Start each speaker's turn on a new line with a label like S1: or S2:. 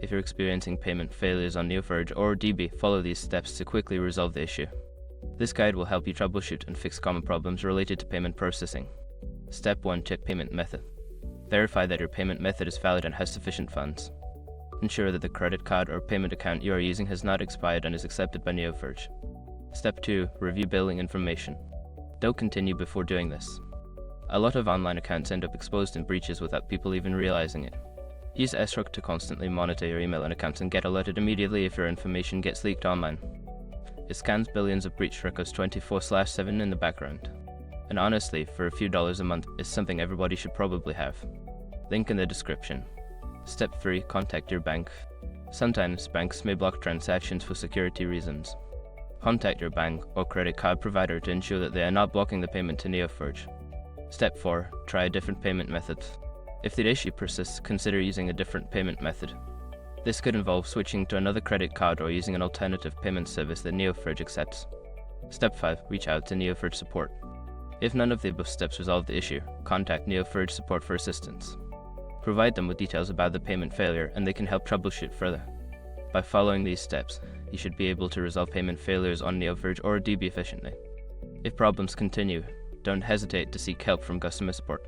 S1: If you're experiencing payment failures on Neo4j AuraDB, follow these steps to quickly resolve the issue. This guide will help you troubleshoot and fix common problems related to payment processing. Step 1. Check payment method. Verify that your payment method is valid and has sufficient funds. Ensure that the credit card or payment account you are using has not expired and is accepted by Neo4j. Step 2. Review billing information. Don't continue before doing this. A lot of online accounts end up exposed in breaches without people even realizing it. Use SROC to constantly monitor your email and accounts and get alerted immediately if your information gets leaked online. It scans billions of breach records 24/7 in the background. And honestly, for a few dollars a month, it's something everybody should probably have. Link in the description. Step 3. Contact your bank. Sometimes banks may block transactions for security reasons. Contact your bank or credit card provider to ensure that they are not blocking the payment to Neo4j. Step 4. Try a different payment method. If the issue persists, consider using a different payment method. This could involve switching to another credit card or using an alternative payment service that Neo4j accepts. Step 5. Reach out to Neo4j support. If none of the above steps resolve the issue, contact Neo4j support for assistance. Provide them with details about the payment failure and they can help troubleshoot further. By following these steps, you should be able to resolve payment failures on Neo4j AuraDB efficiently. If problems continue, don't hesitate to seek help from customer support.